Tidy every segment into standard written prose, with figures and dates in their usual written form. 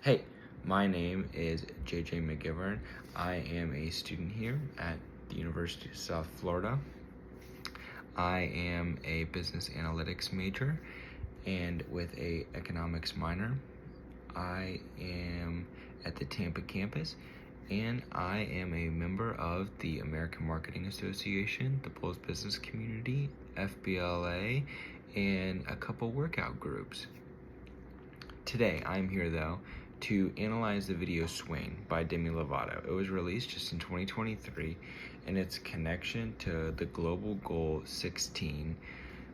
Hey, my name is JJ McGivern. I am a student here at the University of South Florida. I am a business analytics major and with a economics minor. I am at the Tampa campus and I am a member of the American Marketing Association, the Bulls Business Community, FBLA, and a couple workout groups. Today, I'm here though to analyze the video Swine by Demi Lovato. It was released just in 2023, and its connection to the global goal 16,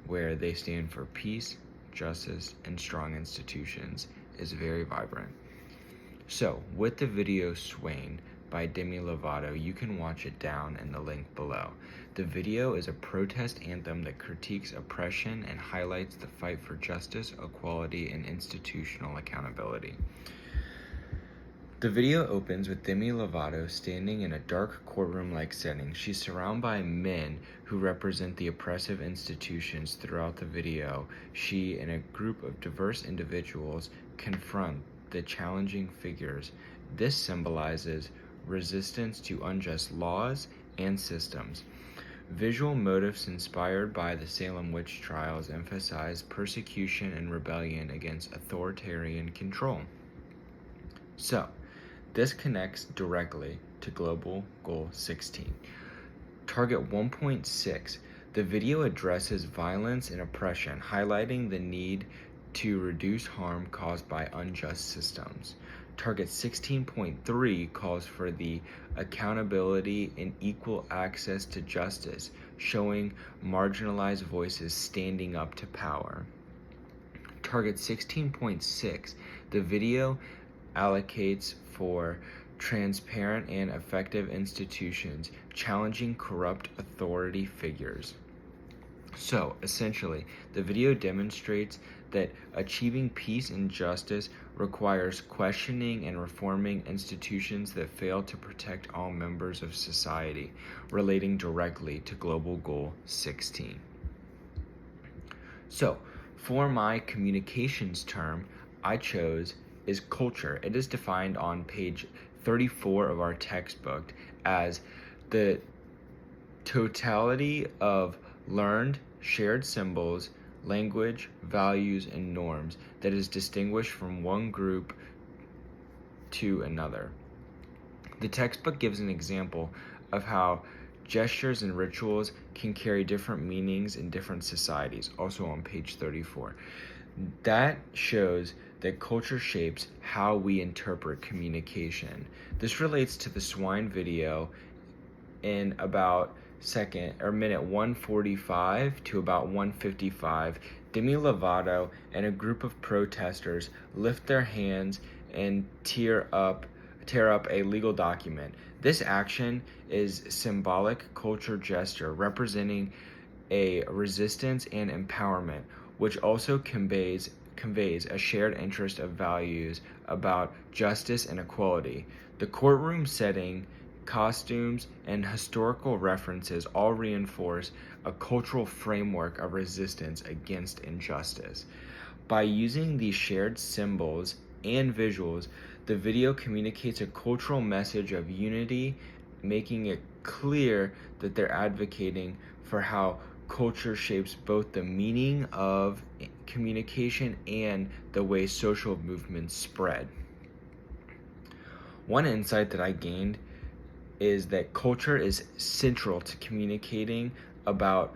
where they stand for peace, justice, and strong institutions, is very vibrant. So, with the video Swine by Demi Lovato, you can watch it down in the link below. The video is a protest anthem that critiques oppression and highlights the fight for justice, equality, and institutional accountability. The video opens with Demi Lovato standing in a dark courtroom-like setting. She's surrounded by men who represent the oppressive institutions. Throughout the video, she and a group of diverse individuals confront the challenging figures. This symbolizes resistance to unjust laws and systems. Visual motifs inspired by the Salem witch trials emphasize persecution and rebellion against authoritarian control. So, this connects directly to Global Goal 16. Target 1.6. The video addresses violence and oppression, highlighting the need to reduce harm caused by unjust systems. Target 16.3 calls for the accountability and equal access to justice, showing marginalized voices standing up to power. Target 16.6, the video allocates for transparent and effective institutions, challenging corrupt authority figures. So, essentially, the video demonstrates that achieving peace and justice requires questioning and reforming institutions that fail to protect all members of society, relating directly to Global Goal 16. So, for my communications term, I chose is culture. It is defined on page 34 of our textbook as the totality of learned, shared symbols, language, values, and norms that is distinguished from one group to another. The textbook gives an example of how gestures and rituals can carry different meanings in different societies, also on page 34. That shows that culture shapes how we interpret communication. This relates to the Swine video in about minute 145 to about 155. Demi Lovato and a group of protesters lift their hands and tear up a legal document. This action is symbolic culture gesture representing a resistance and empowerment, which also conveys a shared interest of values about justice and equality. The courtroom setting, costumes, and historical references all reinforce a cultural framework of resistance against injustice. By using these shared symbols and visuals, the video communicates a cultural message of unity, making it clear that they're advocating for how culture shapes both the meaning of communication and the way social movements spread. One insight that I gained is that culture is central to communicating about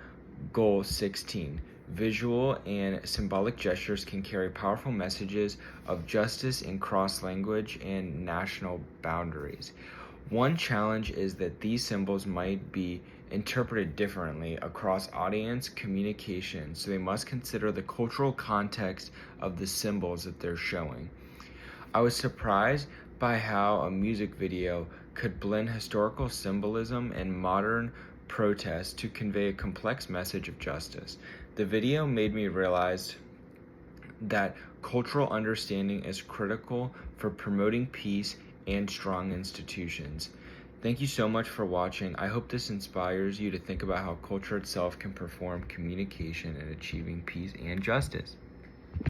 Goal 16. Visual and symbolic gestures can carry powerful messages of justice and cross language and national boundaries. One challenge is that these symbols might be interpreted differently across audience communication, so they must consider the cultural context of the symbols that they're showing. I was surprised by how a music video could blend historical symbolism and modern protest to convey a complex message of justice. The video made me realize that cultural understanding is critical for promoting peace and strong institutions. Thank you so much for watching. I hope this inspires you to think about how culture itself can perform communication in achieving peace and justice.